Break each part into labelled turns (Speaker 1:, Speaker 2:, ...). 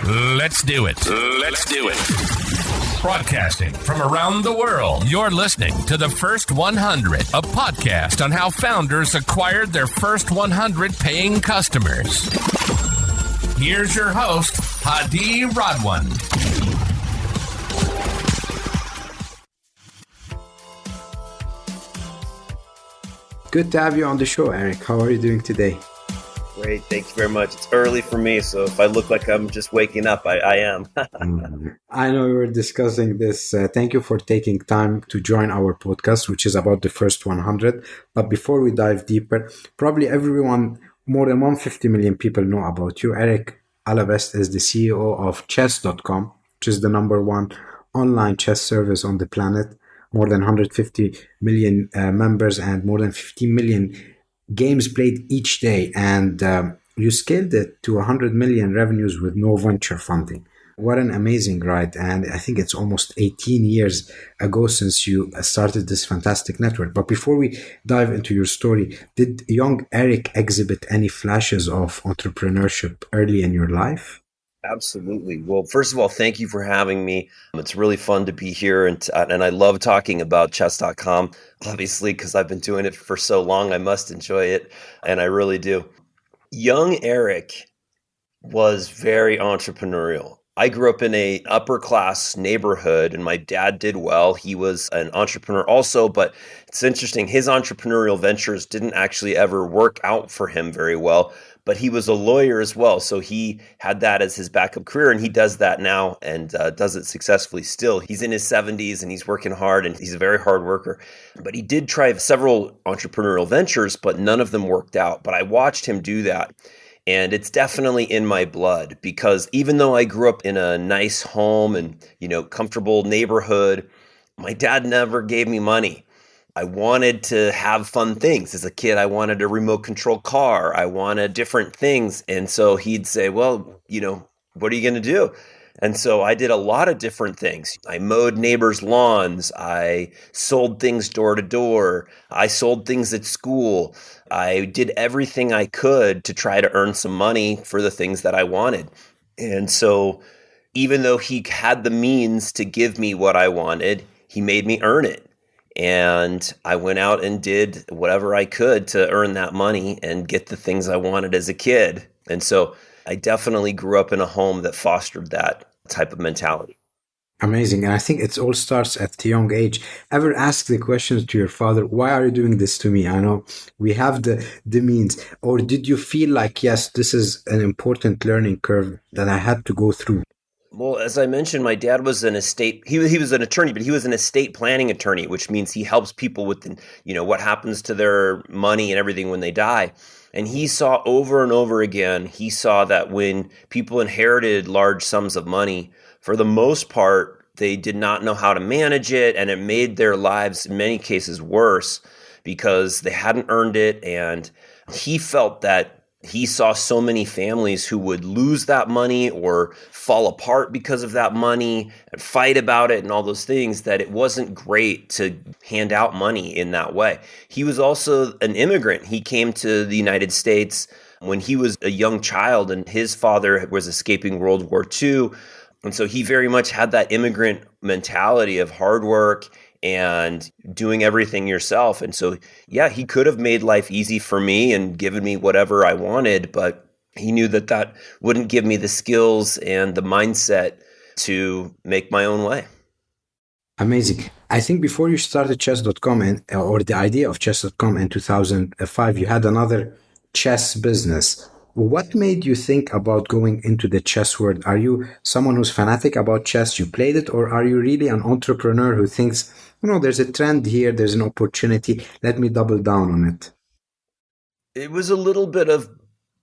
Speaker 1: Let's do it. Let's do it. Broadcasting from around the world, you're listening to The First 100, a podcast on how founders acquired their first 100 paying customers. Here's your host, Hadi Radwan.
Speaker 2: Good to have you on the show, Erik. How are you doing today?
Speaker 3: Great. Thank you very much. It's early for me, so if I look like I'm just waking up, I am.
Speaker 2: I know we were discussing this. Thank you for taking time to join our podcast, which is about the first 100. But before we dive deeper, probably everyone, more than 150 million people know about you. Erik Allebest is the CEO of chess.com, which is the number one online chess service on the planet. More than 150 million members and more than 15 million games played each day, and you scaled it to 100 million revenues with no venture funding. What an amazing ride. And I think it's almost 18 years ago since you started this fantastic network. But before we dive into your story, did young Erik exhibit any flashes of entrepreneurship early in your life?
Speaker 3: Absolutely. Well, first of all, thank you for having me. It's really fun to be here, and I love talking about chess.com, obviously, because I've been doing it for so long. I must enjoy it, and I really do. Young Erik was very entrepreneurial. I grew up in a upper class neighborhood, and my dad did well. He was an entrepreneur also, but it's interesting. His entrepreneurial ventures didn't actually ever work out for him very well. But he was a lawyer as well, so he had that as his backup career, and he does that now and does it successfully still. He's in his 70s, and he's working hard, and he's a very hard worker. But he did try several entrepreneurial ventures, but none of them worked out. But I watched him do that, and it's definitely in my blood, because even though I grew up in a nice home and, comfortable neighborhood, my dad never gave me money. I wanted to have fun things. As a kid, I wanted a remote control car. I wanted different things. And so he'd say, well, what are you going to do? And so I did a lot of different things. I mowed neighbors' lawns. I sold things door to door. I sold things at school. I did everything I could to try to earn some money for the things that I wanted. And so even though he had the means to give me what I wanted, he made me earn it. And I went out and did whatever I could to earn that money and get the things I wanted as a kid. And so I definitely grew up in a home that fostered that type of mentality.
Speaker 2: Amazing. And I think it all starts at a young age. Ever ask the questions to your father, why are you doing this to me? I know we have the means. Or did you feel like, yes, this is an important learning curve that I had to go through?
Speaker 3: Well, as I mentioned, my dad was an estate, he was an attorney, but he was an estate planning attorney, which means he helps people with, what happens to their money and everything when they die. And he saw over and over again, he saw that when people inherited large sums of money, for the most part, they did not know how to manage it, and it made their lives in many cases worse because they hadn't earned it. And he felt that he saw so many families who would lose that money or fall apart because of that money and fight about it and all those things, that it wasn't great to hand out money in that way. He was also an immigrant. He came to the United States when he was a young child, and his father was escaping World War II. And so he very much had that immigrant mentality of hard work and doing everything yourself. And so, yeah, he could have made life easy for me and given me whatever I wanted, but he knew that that wouldn't give me the skills and the mindset to make my own way.
Speaker 2: Amazing. I think before you started chess.com or the idea of chess.com in 2005, you had another chess business. What made you think about going into the chess world? Are you someone who's fanatic about chess? You played it, or are you really an entrepreneur who thinks, there's a trend here, there's an opportunity, let me double down on it?
Speaker 3: It was a little bit of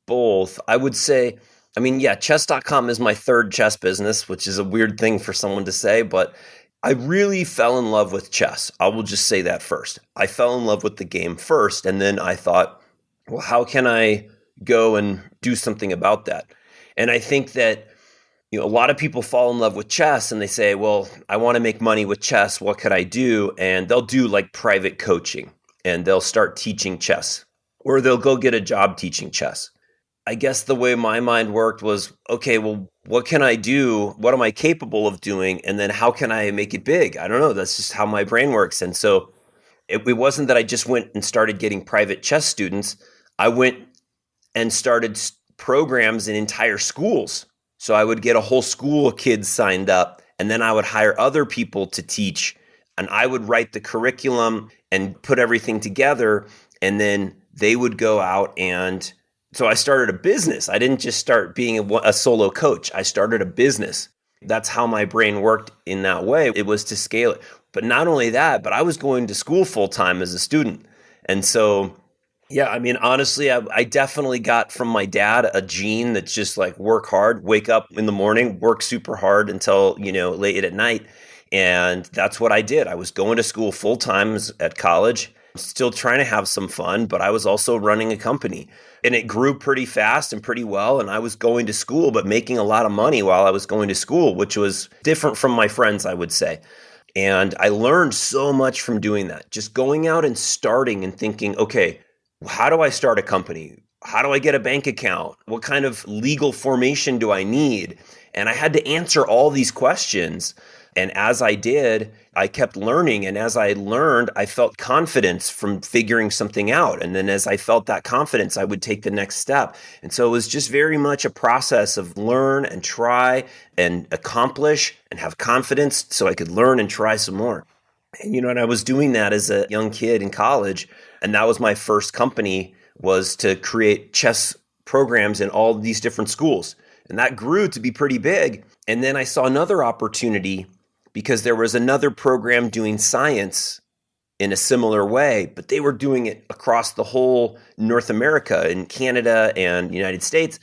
Speaker 3: both. I would say, chess.com is my third chess business, which is a weird thing for someone to say, but I really fell in love with chess. I will just say that first. I fell in love with the game first, and then I thought, well, how can I go and do something about that? And I think that a lot of people fall in love with chess and they say, well, I want to make money with chess. What could I do? And they'll do like private coaching and they'll start teaching chess, or they'll go get a job teaching chess. I guess the way my mind worked was, okay, well, what can I do? What am I capable of doing? And then how can I make it big? I don't know. That's just how my brain works. And so it wasn't that I just went and started getting private chess students. I went and started programs in entire schools. So I would get a whole school of kids signed up, and then I would hire other people to teach, and I would write the curriculum and put everything together, and then they would go out. And so I started a business. I didn't just start being a solo coach. I started a business. That's how my brain worked in that way. It was to scale it. But not only that, but I was going to school full time as a student. And so, yeah, I mean, honestly, I definitely got from my dad a gene that's just like work hard, wake up in the morning, work super hard until, late at night. And that's what I did. I was going to school full time at college, still trying to have some fun, but I was also running a company. And it grew pretty fast and pretty well. And I was going to school, but making a lot of money while I was going to school, which was different from my friends, I would say. And I learned so much from doing that, just going out and starting and thinking, okay, how do I start a company? How do I get a bank account? What kind of legal formation do I need? And I had to answer all these questions. And as I did, I kept learning. And as I learned, I felt confidence from figuring something out. And then as I felt that confidence, I would take the next step. And so it was just very much a process of learn and try and accomplish and have confidence so I could learn and try some more. And I was doing that as a young kid in college. And that was my first company, was to create chess programs in all these different schools. And that grew to be pretty big. And then I saw another opportunity because there was another program doing science in a similar way, but they were doing it across the whole North America and Canada and United States.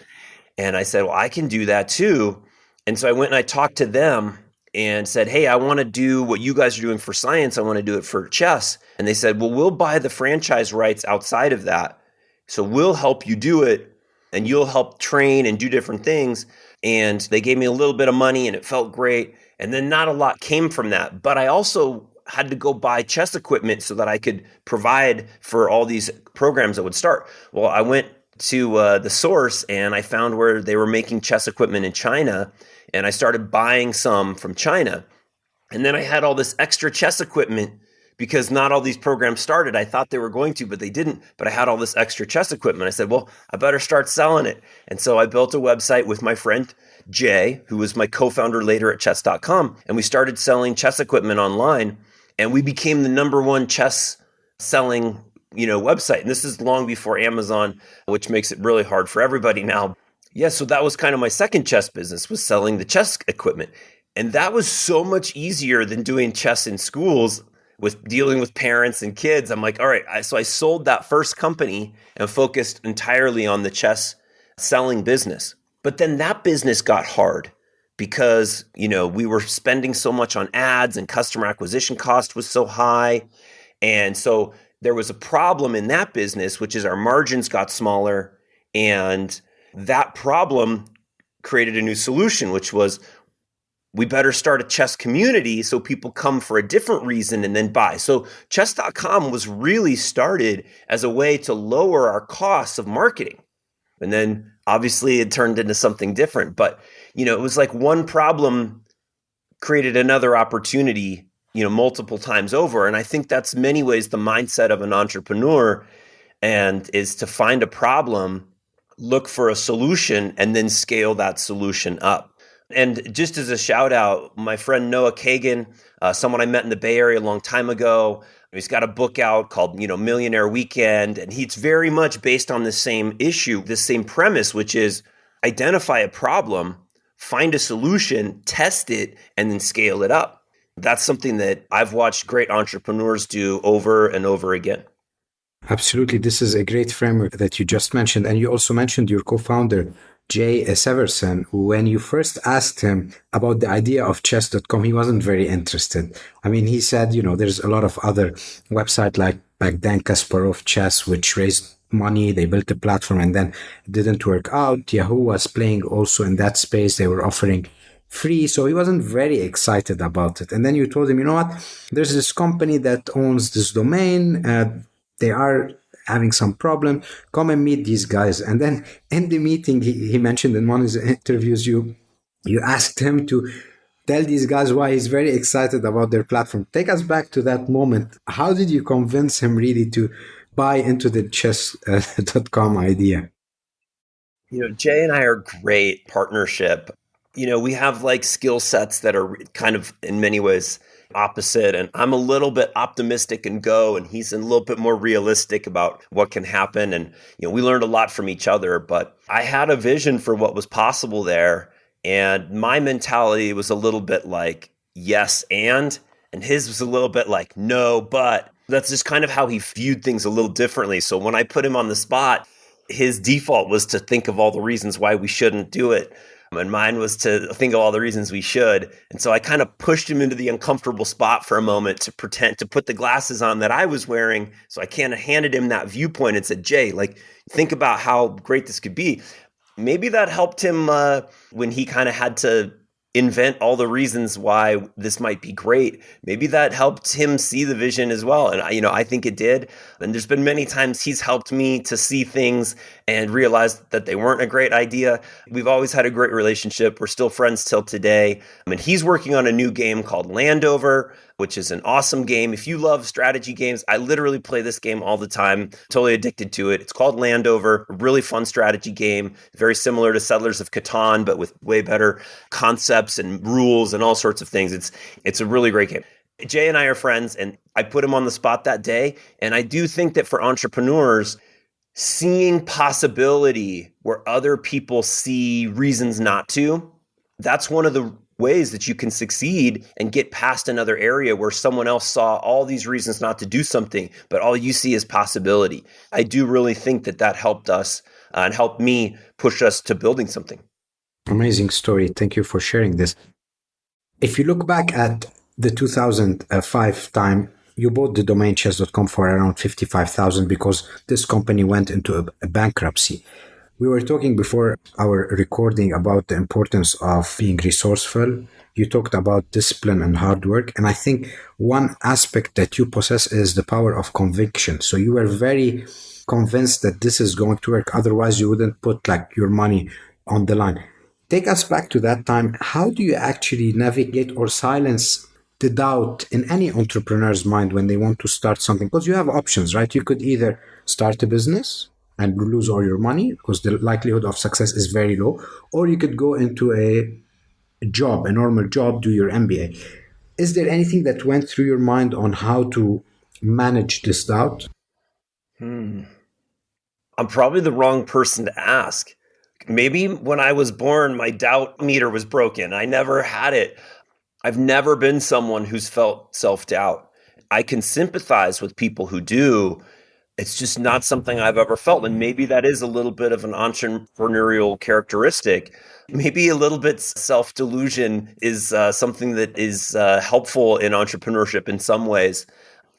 Speaker 3: And I said, well, I can do that too. And so I went and I talked to them and said, hey, I want to do what you guys are doing for science. I want to do it for chess. And they said, well, we'll buy the franchise rights outside of that. So we'll help you do it and you'll help train and do different things. And they gave me a little bit of money and it felt great. And then not a lot came from that. But I also had to go buy chess equipment so that I could provide for all these programs that would start. Well, I went to the source and I found where they were making chess equipment in China. And I started buying some from China. And then I had all this extra chess equipment because not all these programs started. I thought they were going to, but they didn't. But I had all this extra chess equipment. I said, well, I better start selling it. And so I built a website with my friend Jay, who was my co-founder later at chess.com. And we started selling chess equipment online. And we became the number one chess selling website. And this is long before Amazon, which makes it really hard for everybody now. Yeah, so that was kind of my second chess business, was selling the chess equipment. And that was so much easier than doing chess in schools with dealing with parents and kids. I'm like, all right, so I sold that first company and focused entirely on the chess selling business. But then that business got hard because, we were spending so much on ads and customer acquisition cost was so high. And so there was a problem in that business, which is our margins got smaller. And that problem created a new solution, which was we better start a chess community so people come for a different reason and then buy. So chess.com was really started as a way to lower our costs of marketing. And then obviously it turned into something different. But, it was like one problem created another opportunity, multiple times over. And I think that's many ways the mindset of an entrepreneur, and is to find a problem, look for a solution, and then scale that solution up. And just as a shout out, my friend Noah Kagan, someone I met in the Bay Area a long time ago, he's got a book out called, Millionaire Weekend. And it's very much based on the same issue, this same premise, which is identify a problem, find a solution, test it, and then scale it up. That's something that I've watched great entrepreneurs do over and over again.
Speaker 2: Absolutely. This is a great framework that you just mentioned. And you also mentioned your co-founder, Jay Severson. When you first asked him about the idea of chess.com, he wasn't very interested. I mean, he said, there's a lot of other websites like back then Kasparov Chess, which raised money. They built a platform and then it didn't work out. Yahoo was playing also in that space. They were offering free. So he wasn't very excited about it. And then you told him, you know what? There's this company that owns this domain. They are having some problem, come and meet these guys. And then in the meeting, he mentioned in one of his interviews, you asked him to tell these guys why he's very excited about their platform. Take us back to that moment. How did you convince him really to buy into the chess.com idea?
Speaker 3: Jay and I are great partnership. We have like skill sets that are kind of in many ways opposite. And I'm a little bit optimistic and go, and he's a little bit more realistic about what can happen. And, we learned a lot from each other, but I had a vision for what was possible there. And my mentality was a little bit like, yes, and his was a little bit like, no, but. That's just kind of how he viewed things a little differently. So when I put him on the spot, his default was to think of all the reasons why we shouldn't do it. And mine was to think of all the reasons we should. And so I kind of pushed him into the uncomfortable spot for a moment to pretend to put the glasses on that I was wearing. So I kind of handed him that viewpoint and said, Jay, think about how great this could be. Maybe that helped him when he kind of had to invent all the reasons why this might be great. Maybe that helped him see the vision as well. And I think it did. And there's been many times he's helped me to see things and realize that they weren't a great idea. We've always had a great relationship. We're still friends till today. He's working on a new game called Landover, which is an awesome game. If you love strategy games, I literally play this game all the time, totally addicted to it. It's called Landover, a really fun strategy game, very similar to Settlers of Catan, but with way better concepts and rules and all sorts of things. It's a really great game. Jay and I are friends, and I put him on the spot that day. And I do think that for entrepreneurs, seeing possibility where other people see reasons not to, that's one of the ways that you can succeed and get past another area where someone else saw all these reasons not to do something, but all you see is possibility. I do really think that helped us and helped me push us to building something.
Speaker 2: Amazing story. Thank you for sharing this. If you look back at the 2005 time, you bought the domain chess.com for around 55,000 because this company went into a bankruptcy. We were talking before our recording about the importance of being resourceful. You talked about discipline and hard work. And I think one aspect that you possess is the power of conviction. So you were very convinced that this is going to work. Otherwise, you wouldn't put your money on the line. Take us back to that time. How do you actually navigate or silence the doubt in any entrepreneur's mind when they want to start something? Because you have options, right? You could either start a business and lose all your money because the likelihood of success is very low, or you could go into a normal job, do your MBA. Is there anything that went through your mind on how to manage this doubt?
Speaker 3: I'm probably the wrong person to ask. Maybe when I was born, my doubt meter was broken. I never had it. I've never been someone who's felt self-doubt. I can sympathize with people who do. It's just not something I've ever felt. And maybe that is a little bit of an entrepreneurial characteristic. Maybe a little bit self-delusion is something that is helpful in entrepreneurship in some ways.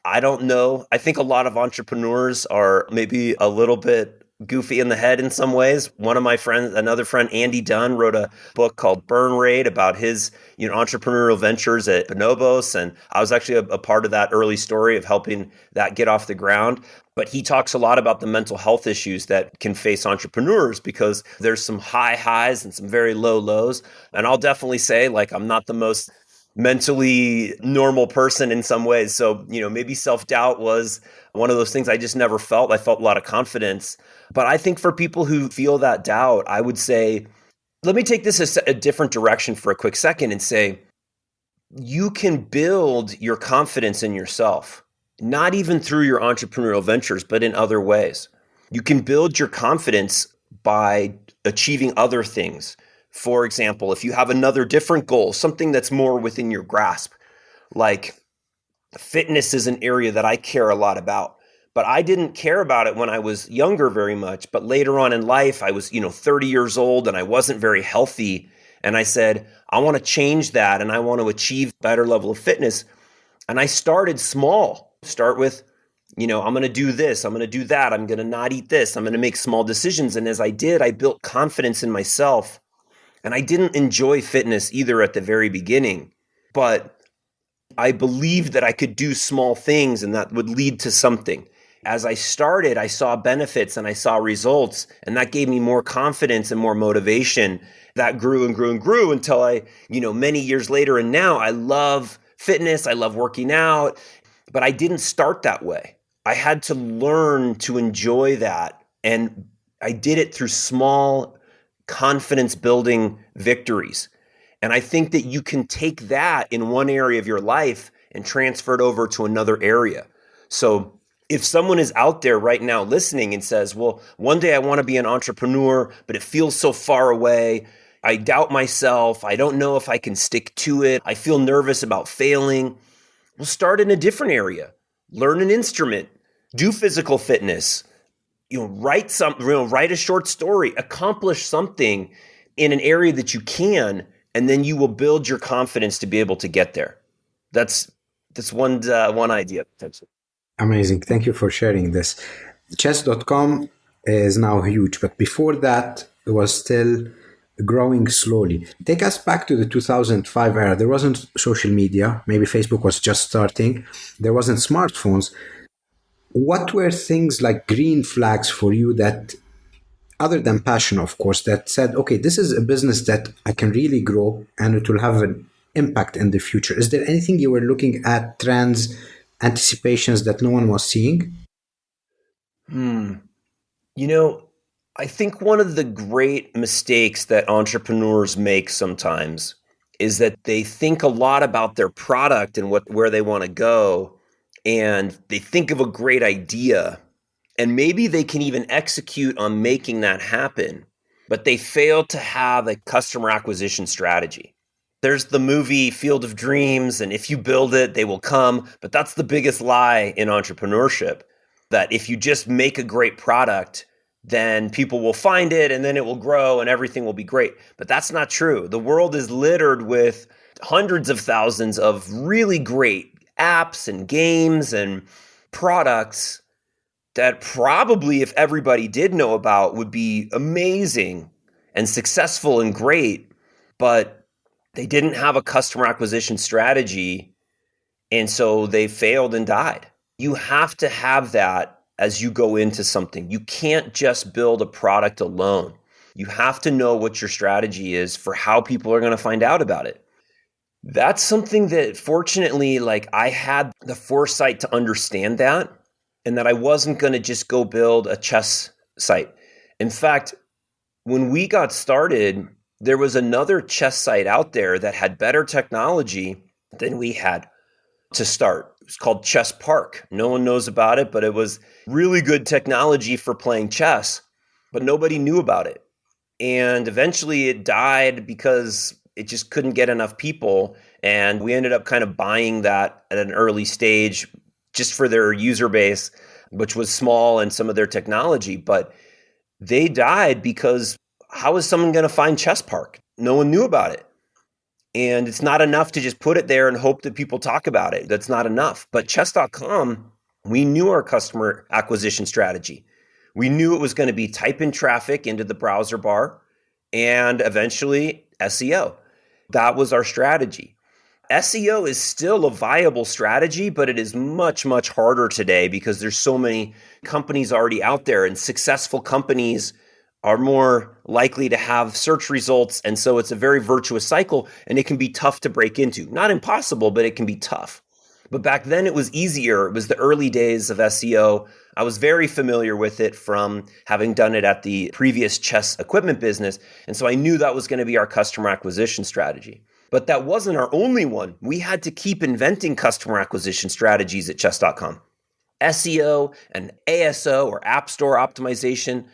Speaker 3: I don't know. I think a lot of entrepreneurs are maybe a little bit goofy in the head in some ways. One of my friends, another friend, Andy Dunn, wrote a book called Burn Rate about his entrepreneurial ventures at Bonobos. And I was actually a part of that early story of helping that get off the ground. But he talks a lot about the mental health issues that can face entrepreneurs because there's some high highs and some very low lows. And I'll definitely say, I'm not the most mentally normal person in some ways. So, maybe self-doubt was one of those things I just never felt. I felt a lot of confidence. But I think for people who feel that doubt, I would say, let me take this a different direction for a quick second and say, you can build your confidence in yourself, not even through your entrepreneurial ventures, but in other ways. You can build your confidence by achieving other things. For example, if you have another different goal, something that's more within your grasp, like fitness is an area that I care a lot about. But I didn't care about it when I was younger very much. But later on in life, I was, 30 years old and I wasn't very healthy. And I said, I want to change that and I want to achieve a better level of fitness. And I started small. Start with, I'm going to do this. I'm going to do that. I'm going to not eat this. I'm going to make small decisions. And as I did, I built confidence in myself. And I didn't enjoy fitness either at the very beginning. But I believed that I could do small things and that would lead to something. As I started, I saw benefits and I saw results, and that gave me more confidence and more motivation. That grew and grew and grew until many years later, and now I love fitness, I love working out, but I didn't start that way. I had to learn to enjoy that, and I did it through small confidence building victories. And I think that you can take that in one area of your life and transfer it over to another area. So if someone is out there right now listening and says, well, one day I want to be an entrepreneur, but it feels so far away. I doubt myself. I don't know if I can stick to it. I feel nervous about failing. Well, start in a different area. Learn an instrument. Do physical fitness. Write a short story. Accomplish something in an area that you can, and then you will build your confidence to be able to get there. That's one idea.
Speaker 2: Amazing. Thank you for sharing this. Chess.com is now huge, but before that, it was still growing slowly. Take us back to the 2005 era. There wasn't social media. Maybe Facebook was just starting. There wasn't smartphones. What were things like green flags for you that, other than passion, of course, that said, okay, this is a business that I can really grow and it will have an impact in the future? Is there anything you were looking at, trends, anticipations that no one was seeing?
Speaker 3: I think one of the great mistakes that entrepreneurs make sometimes is that they think a lot about their product and where they want to go, and they think of a great idea, and maybe they can even execute on making that happen, but they fail to have a customer acquisition strategy. There's the movie Field of Dreams, and if you build it, they will come. But that's the biggest lie in entrepreneurship, that if you just make a great product, then people will find it and then it will grow and everything will be great. But that's not true. The world is littered with hundreds of thousands of really great apps and games and products that probably, if everybody did know about, would be amazing and successful and great. But they didn't have a customer acquisition strategy, and so they failed and died. You have to have that as you go into something. You can't just build a product alone. You have to know what your strategy is for how people are going to find out about it. That's something that, fortunately, I had the foresight to understand that, and that I wasn't going to just go build a chess site. In fact, when we got started, there was another chess site out there that had better technology than we had to start. It was called Chess Park. No one knows about it, but it was really good technology for playing chess, but nobody knew about it. And eventually it died because it just couldn't get enough people. And we ended up kind of buying that at an early stage just for their user base, which was small, and some of their technology. But they died because how is someone going to find Chess Park? No one knew about it. And it's not enough to just put it there and hope that people talk about it. That's not enough. But chess.com, we knew our customer acquisition strategy. We knew it was going to be type in traffic into the browser bar and eventually SEO. That was our strategy. SEO is still a viable strategy, but it is much, much harder today because there's so many companies already out there, and successful companies are more likely to have search results. And so it's a very virtuous cycle, and it can be tough to break into. Not impossible, but it can be tough. But back then it was easier. It was the early days of SEO. I was very familiar with it from having done it at the previous chess equipment business. And so I knew that was going to be our customer acquisition strategy. But that wasn't our only one. We had to keep inventing customer acquisition strategies at chess.com. SEO and ASO, or App Store optimization,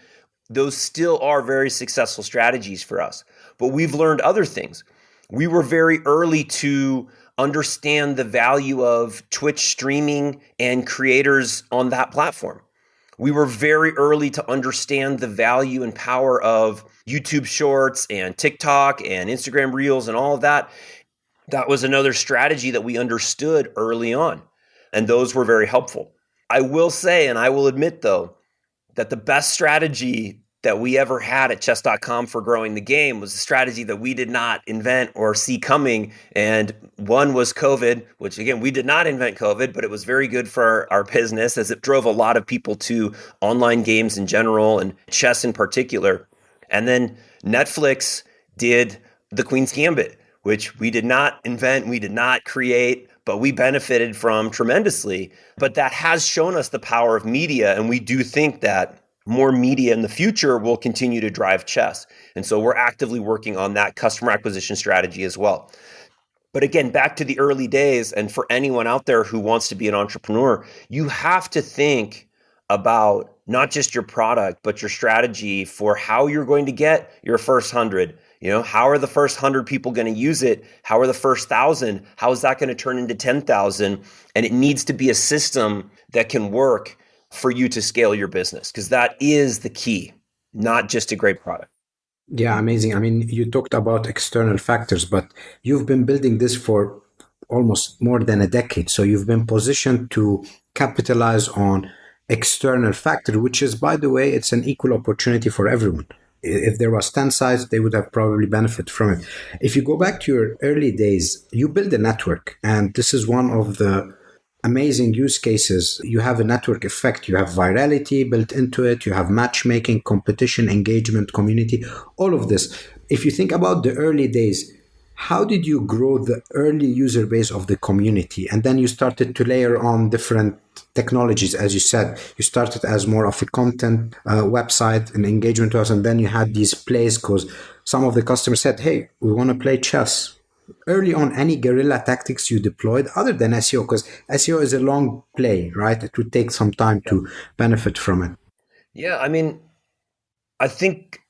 Speaker 3: those still are very successful strategies for us. But we've learned other things. We were very early to understand the value of Twitch streaming and creators on that platform. We were very early to understand the value and power of YouTube Shorts and TikTok and Instagram Reels and all of that. That was another strategy that we understood early on, and those were very helpful. I will say, and I will admit though, that the best strategy that we ever had at chess.com for growing the game was a strategy that we did not invent or see coming. And one was COVID, which again, we did not invent COVID, but it was very good for our business as it drove a lot of people to online games in general and chess in particular. And then Netflix did the Queen's Gambit, which we did not invent, we did not create, but we benefited from tremendously. But that has shown us the power of media, and we do think that more media in the future will continue to drive chess. And so we're actively working on that customer acquisition strategy as well. But again, back to the early days, and for anyone out there who wants to be an entrepreneur, you have to think about not just your product, but your strategy for how you're going to get your first 100. How are the first 100 people going to use it? How are the first 1,000? How is that going to turn into 10,000? And it needs to be a system that can work for you to scale your business, because that is the key, not just a great product.
Speaker 2: Yeah, amazing. I mean, you talked about external factors, but you've been building this for almost more than a decade. So you've been positioned to capitalize on external factor, which is, by the way, it's an equal opportunity for everyone. If there was 10 sites, they would have probably benefited from it. If you go back to your early days, you build a network, and this is one of the amazing use cases. You have a network effect. You have virality built into it. You have matchmaking, competition, engagement, community, all of this. If you think about the early days, how did you grow the early user base of the community? And then you started to layer on different technologies. As you said, you started as more of a content website and engagement to us. And then you had these plays because some of the customers said, hey, we want to play chess. Early on, any guerrilla tactics you deployed other than SEO, because SEO is a long play, right? It would take some time to benefit from it.
Speaker 3: Yeah, I mean, I think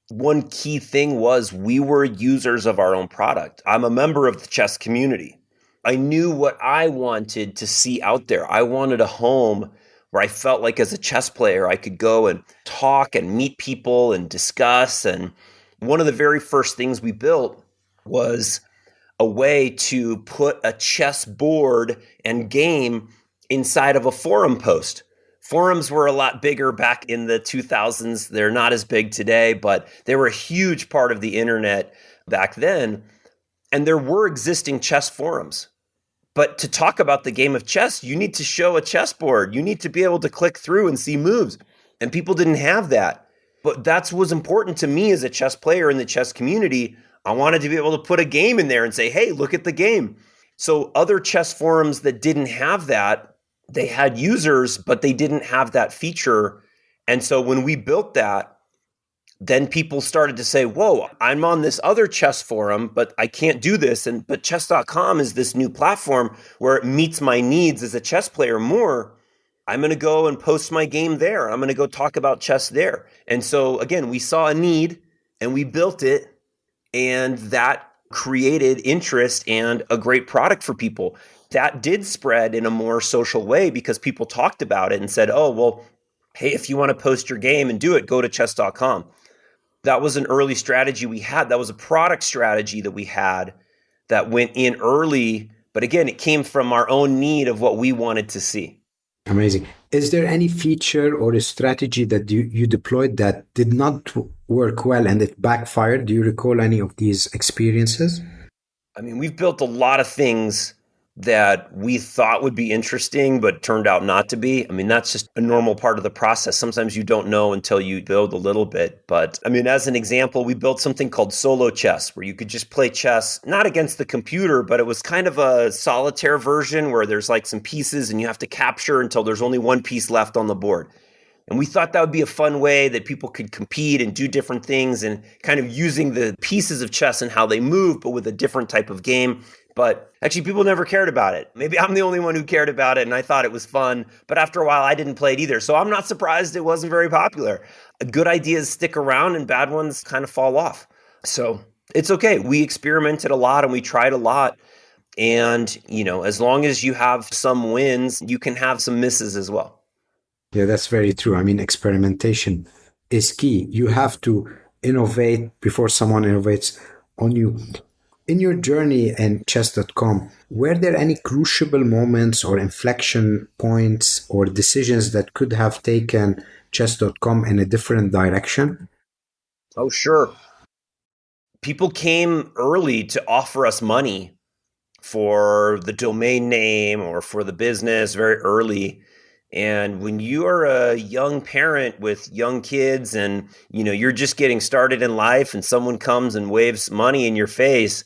Speaker 3: one key thing was we were users of our own product. I'm a member of the chess community. I knew what I wanted to see out there. I wanted a home where I felt like as a chess player, I could go and talk and meet people and discuss. And one of the very first things we built was a way to put a chess board and game inside of a forum post. Forums were a lot bigger back in the 2000s. They're not as big today, but they were a huge part of the internet back then. And there were existing chess forums. But to talk about the game of chess, you need to show a chessboard. You need to be able to click through and see moves. And people didn't have that. But that's what was important to me as a chess player in the chess community. I wanted to be able to put a game in there and say, hey, look at the game. So other chess forums that didn't have that, they had users, but they didn't have that feature. And so when we built that, then people started to say, whoa, I'm on this other chess forum, but I can't do this. But chess.com is this new platform where it meets my needs as a chess player more. I'm going to go and post my game there. I'm going to go talk about chess there. And so again, we saw a need and we built it. And that created interest and a great product for people. That did spread in a more social way because people talked about it and said, oh, well, hey, if you want to post your game and do it, go to chess.com. That was an early strategy we had. That was a product strategy that we had that went in early. But again, it came from our own need of what we wanted to see.
Speaker 2: Amazing. Is there any feature or a strategy that you deployed that did not work well and it backfired? Do you recall any of these experiences?
Speaker 3: I mean, we've built a lot of things that we thought would be interesting, but turned out not to be. I mean, that's just a normal part of the process. Sometimes you don't know until you build a little bit. But I mean, as an example, we built something called solo chess, where you could just play chess, not against the computer, but it was kind of a solitaire version where there's like some pieces and you have to capture until there's only one piece left on the board. And we thought that would be a fun way that people could compete and do different things and kind of using the pieces of chess and how they move, but with a different type of game. But actually, people never cared about it. Maybe I'm the only one who cared about it and I thought it was fun. But after a while, I didn't play it either. So I'm not surprised it wasn't very popular. Good ideas stick around and bad ones kind of fall off. So it's okay. We experimented a lot and we tried a lot. And, you know, as long as you have some wins, you can have some misses as well.
Speaker 2: Yeah, that's very true. I mean, experimentation is key. You have to innovate before someone innovates on you. In your journey in chess.com, were there any crucial moments or inflection points or decisions that could have taken chess.com in a different direction?
Speaker 3: Oh, sure. People came early to offer us money for the domain name or for the business very early. And when you are a young parent with young kids and you're just getting started in life and someone comes and waves money in your face,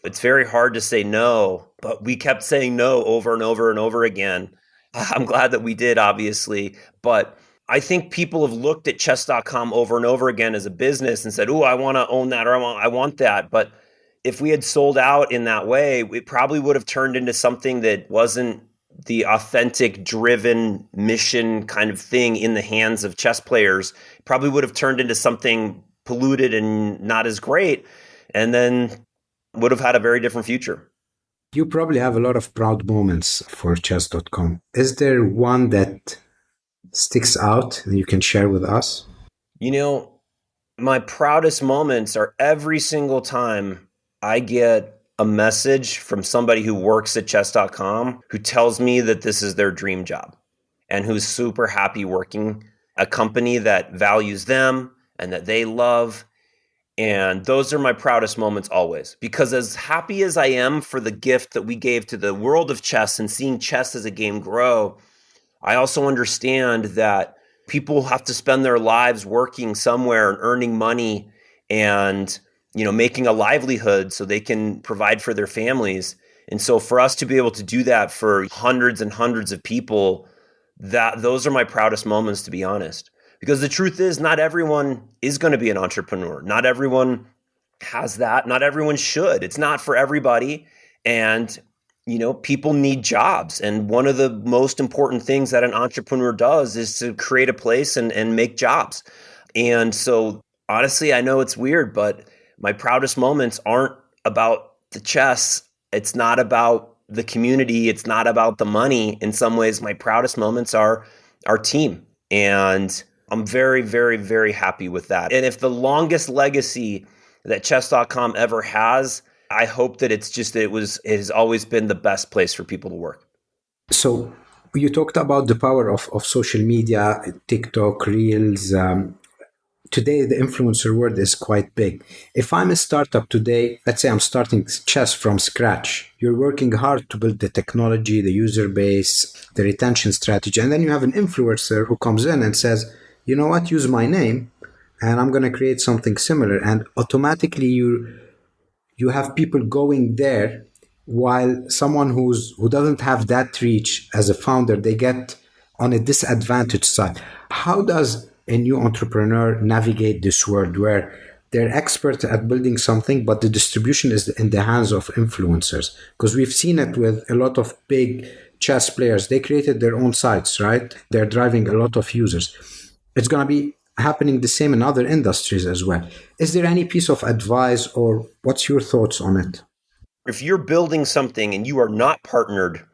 Speaker 3: it's very hard to say no. But we kept saying no over and over and over again. I'm glad that we did, obviously. But I think people have looked at chess.com over and over again as a business and said, "Oh, I want to own that," or I want that. But if we had sold out in that way, it probably would have turned into something that wasn't the authentic, driven mission kind of thing in the hands of chess players. It probably would have turned into something polluted and not as great, and then would have had a very different future.
Speaker 2: You probably have a lot of proud moments for chess.com. Is there one that sticks out that you can share with us?
Speaker 3: My proudest moments are every single time I get a message from somebody who works at chess.com who tells me that this is their dream job and who's super happy working a company that values them and that they love. And those are my proudest moments always, because as happy as I am for the gift that we gave to the world of chess and seeing chess as a game grow, I also understand that people have to spend their lives working somewhere and earning money and making a livelihood so they can provide for their families. And so for us to be able to do that for hundreds and hundreds of people, those are my proudest moments, to be honest. Because the truth is, not everyone is going to be an entrepreneur. Not everyone has that. Not everyone should. It's not for everybody. And people need jobs. And one of the most important things that an entrepreneur does is to create a place and make jobs. And so honestly, I know it's weird, but my proudest moments aren't about the chess. It's not about the community. It's not about the money. In some ways, my proudest moments are our team. And I'm very, very, very happy with that. And if the longest legacy that chess.com ever has, I hope that it has always been the best place for people to work.
Speaker 2: So you talked about the power of social media, TikTok, Reels. Today, the influencer world is quite big. If I'm a startup today, let's say I'm starting chess from scratch, you're working hard to build the technology, the user base, the retention strategy, and then you have an influencer who comes in and says, you know what, use my name, and I'm going to create something similar. And automatically you have people going there, while someone who doesn't have that reach as a founder, they get on a disadvantaged side. How does a new entrepreneur navigate this world where they're experts at building something, but the distribution is in the hands of influencers? Because we've seen it with a lot of big chess players. They created their own sites, right? They're driving a lot of users. It's going to be happening the same in other industries as well. Is there any piece of advice, or what's your thoughts on it?
Speaker 3: If you're building something and you are not partnered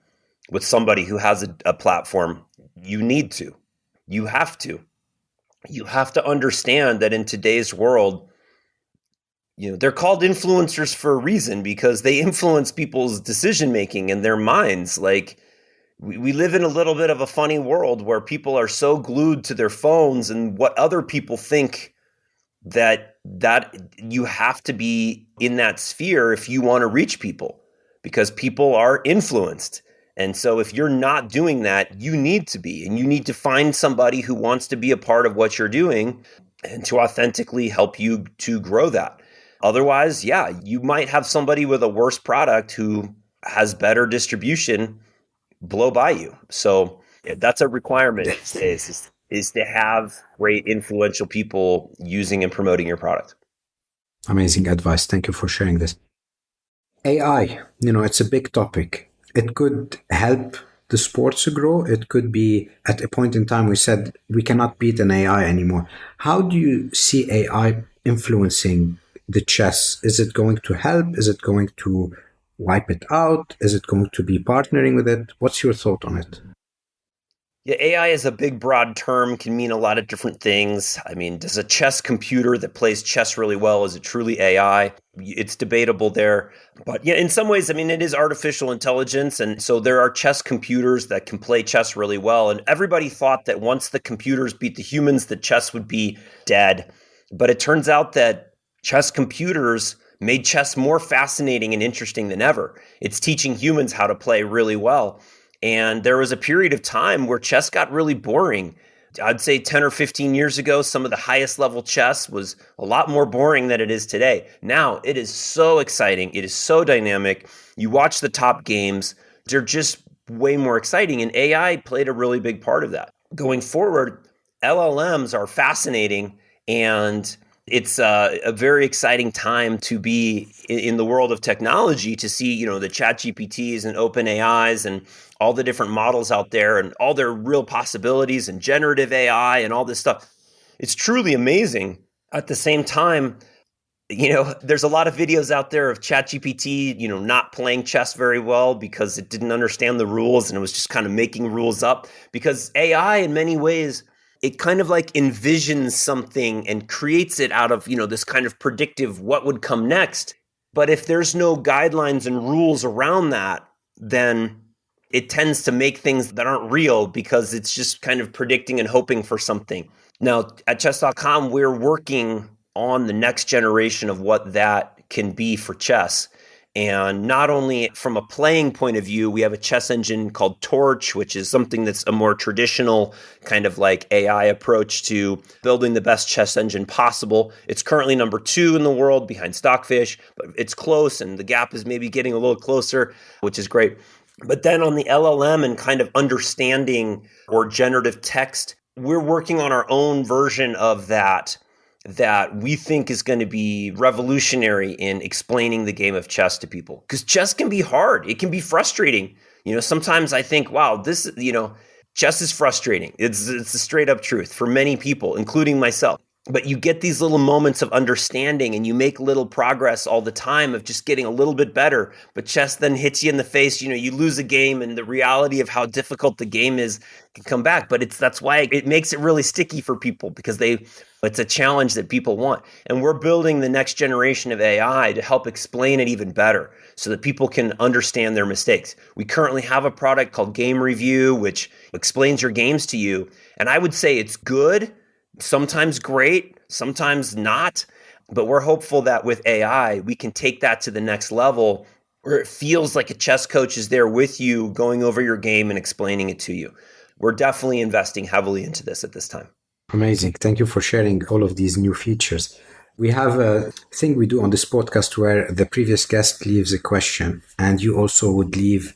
Speaker 3: with somebody who has a platform, you need to. You have to. You have to understand that in today's world, they're called influencers for a reason, because they influence people's decision making and their minds. Like, we live in a little bit of a funny world where people are so glued to their phones and what other people think that you have to be in that sphere if you want to reach people, because people are influenced. And so if you're not doing that, you need to be, and you need to find somebody who wants to be a part of what you're doing and to authentically help you to grow that. Otherwise, yeah, you might have somebody with a worse product who has better distribution blow by you. So that's a requirement these days, is to have great influential people using and promoting your product.
Speaker 2: Amazing advice. Thank you for sharing this. AI, it's a big topic. It could help the sports to grow. It could be, at a point in time, we said we cannot beat an AI anymore. How do you see AI influencing the chess? Is it going to help? Is it going to wipe it out? Is it going to be partnering with it? What's your thought on it?
Speaker 3: Yeah, AI is a big, broad term, can mean a lot of different things. I mean, does a chess computer that plays chess really well, is it truly AI? It's debatable there. But yeah, in some ways, I mean, it is artificial intelligence. And so there are chess computers that can play chess really well. And everybody thought that once the computers beat the humans, that chess would be dead. But it turns out that chess computers made chess more fascinating and interesting than ever. It's teaching humans how to play really well. And there was a period of time where chess got really boring. I'd say 10 or 15 years ago, some of the highest level chess was a lot more boring than it is today. Now it is so exciting. It is so dynamic. You watch the top games, they're just way more exciting. And AI played a really big part of that. Going forward, LLMs are fascinating, and it's a very exciting time to be in the world of technology, to see, the chat GPTs and open AIs and all the different models out there and all their real possibilities and generative AI and all this stuff. It's truly amazing. At the same time, there's a lot of videos out there of ChatGPT, not playing chess very well because it didn't understand the rules and it was just kind of making rules up. Because AI, in many ways, it kind of like envisions something and creates it out of, this kind of predictive what would come next. But if there's no guidelines and rules around that, then it tends to make things that aren't real because it's just kind of predicting and hoping for something. Now, at chess.com, we're working on the next generation of what that can be for chess. And not only from a playing point of view, we have a chess engine called Torch, which is something that's a more traditional kind of like AI approach to building the best chess engine possible. It's currently number 2 in the world behind Stockfish, but it's close and the gap is maybe getting a little closer, which is great. But then on the LLM and kind of understanding or generative text, we're working on our own version of that we think is going to be revolutionary in explaining the game of chess to people. Because chess can be hard. It can be frustrating. Sometimes I think, wow, chess is frustrating. It's the straight up truth for many people, including myself. But you get these little moments of understanding and you make little progress all the time of just getting a little bit better. But chess then hits you in the face. You lose a game and the reality of how difficult the game is can come back. But that's why it makes it really sticky for people, because it's a challenge that people want. And we're building the next generation of AI to help explain it even better so that people can understand their mistakes. We currently have a product called Game Review, which explains your games to you. And I would say it's good. Sometimes great, sometimes not. But we're hopeful that with AI, we can take that to the next level where it feels like a chess coach is there with you, going over your game and explaining it to you. We're definitely investing heavily into this at this time.
Speaker 2: Amazing. Thank you for sharing all of these new features. We have a thing we do on this podcast where the previous guest leaves a question and you also would leave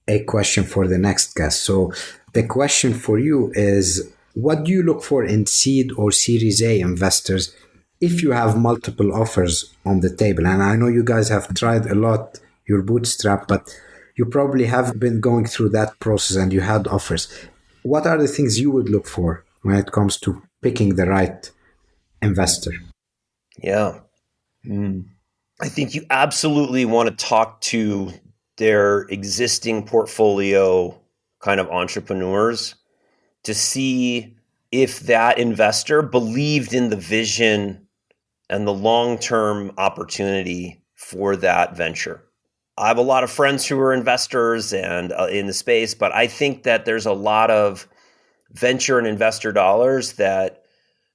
Speaker 2: a question for the next guest. So the question for you is, what do you look for in seed or Series A investors if you have multiple offers on the table? And I know you guys have tried a lot your Bootstrap, but you probably have been going through that process and you had offers. What are the things you would look for when it comes to picking the right investor?
Speaker 3: Yeah. I think you absolutely want to talk to their existing portfolio kind of entrepreneurs to see if that investor believed in the vision and the long-term opportunity for that venture. I have a lot of friends who are investors and in the space, but I think that there's a lot of venture and investor dollars that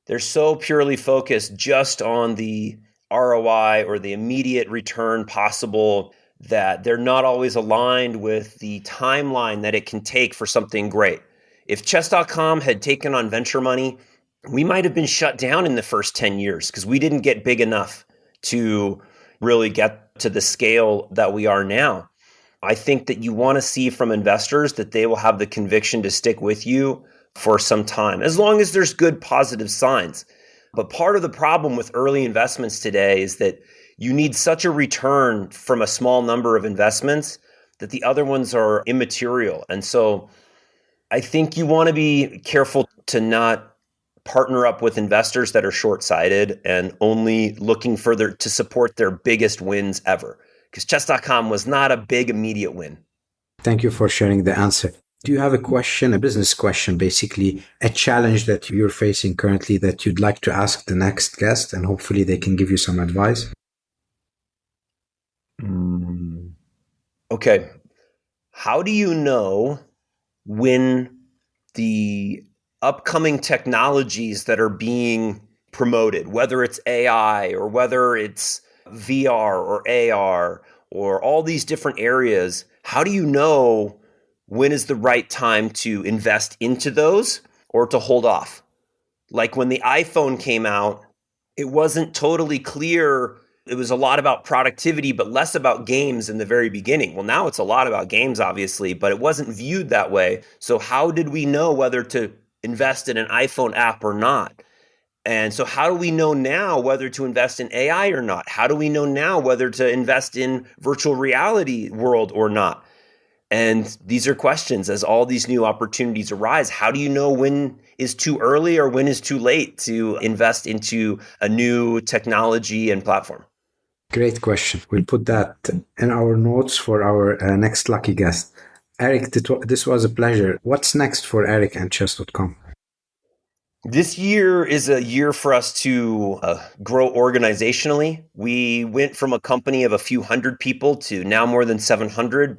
Speaker 3: they're so purely focused just on the ROI or the immediate return possible that they're not always aligned with the timeline that it can take for something great. If chess.com had taken on venture money, we might have been shut down in the first 10 years because we didn't get big enough to really get to the scale that we are now. I think that you want to see from investors that they will have the conviction to stick with you for some time, as long as there's good positive signs. But part of the problem with early investments today is that you need such a return from a small number of investments that the other ones are immaterial. And so I think you want to be careful to not partner up with investors that are short-sighted and only looking to support their biggest wins ever. Because chess.com was not a big immediate win.
Speaker 2: Thank you for sharing the answer. Do you have a question, a business question, basically a challenge that you're facing currently that you'd like to ask the next guest, and hopefully they can give you some advice?
Speaker 3: Okay. How do you know when the upcoming technologies that are being promoted, whether it's AI or whether it's VR or AR or all these different areas. How do you know when is the right time to invest into those or to hold off? Like when the iPhone came out, it wasn't totally clear. It was a lot about productivity, but less about games in the very beginning. Well, now it's a lot about games, obviously, but it wasn't viewed that way. So how did we know whether to invest in an iPhone app or not? And so how do we know now whether to invest in AI or not? How do we know now whether to invest in virtual reality world or not? And these are questions as all these new opportunities arise. How do you know when is too early or when is too late to invest into a new technology and platform?
Speaker 2: Great question. We'll put that in our notes for our next lucky guest. Erik, this was a pleasure. What's next for Erik and chess.com?
Speaker 3: This year is a year for us to grow organizationally. We went from a company of a few hundred people to now more than 700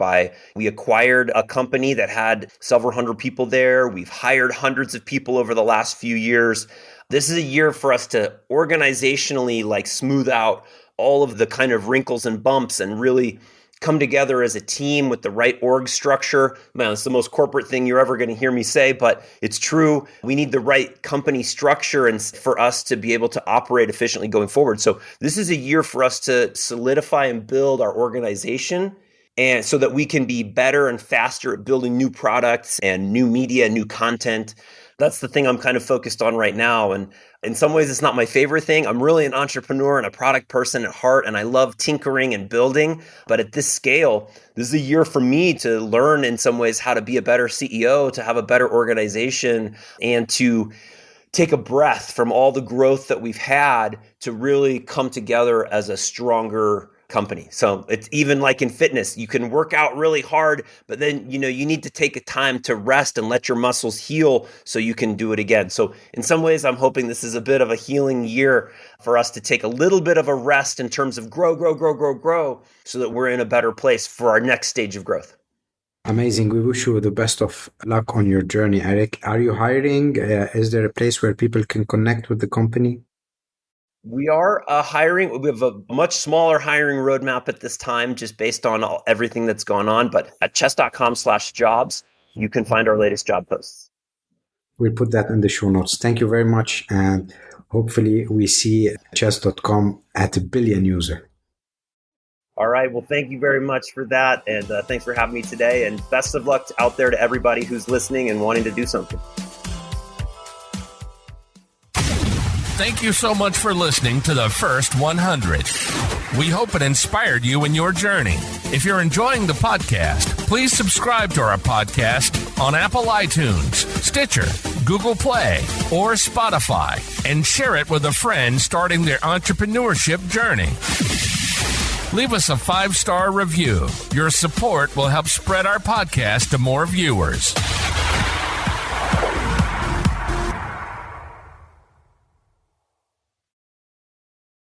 Speaker 3: we acquired a company that had several hundred people there. We've hired hundreds of people over the last few years. This is a year for us to organizationally smooth out all of the kind of wrinkles and bumps and really come together as a team with the right org structure. Man, it's the most corporate thing you're ever going to hear me say, but it's true. We need the right company structure and for us to be able to operate efficiently going forward. So this is a year for us to solidify and build our organization, and so that we can be better and faster at building new products and new media, new content. That's the thing I'm kind of focused on right now. And in some ways, it's not my favorite thing. I'm really an entrepreneur and a product person at heart, and I love tinkering and building. But at this scale, this is a year for me to learn in some ways how to be a better CEO, to have a better organization, and to take a breath from all the growth that we've had to really come together as a stronger company. So it's even like in fitness, you can work out really hard, but then, you need to take a time to rest and let your muscles heal so you can do it again. So in some ways, I'm hoping this is a bit of a healing year for us to take a little bit of a rest in terms of grow, so that we're in a better place for our next stage of growth.
Speaker 2: Amazing. We wish you the best of luck on your journey, Erik. Are you hiring? Is there a place where people can connect with the company?
Speaker 3: We are hiring. We have a much smaller hiring roadmap at this time, just based on everything that's gone on. But at chess.com/jobs, you can find our latest job posts.
Speaker 2: We'll put that in the show notes. Thank you very much. And hopefully we see chess.com at 1 billion users.
Speaker 3: All right. Well, thank you very much for that. And thanks for having me today. And best of luck out there to everybody who's listening and wanting to do something.
Speaker 1: Thank you so much for listening to the First 100. We hope it inspired you in your journey. If you're enjoying the podcast, please subscribe to our podcast on Apple iTunes, Stitcher, Google Play, or Spotify, and share it with a friend starting their entrepreneurship journey. Leave us a 5-star review. Your support will help spread our podcast to more viewers.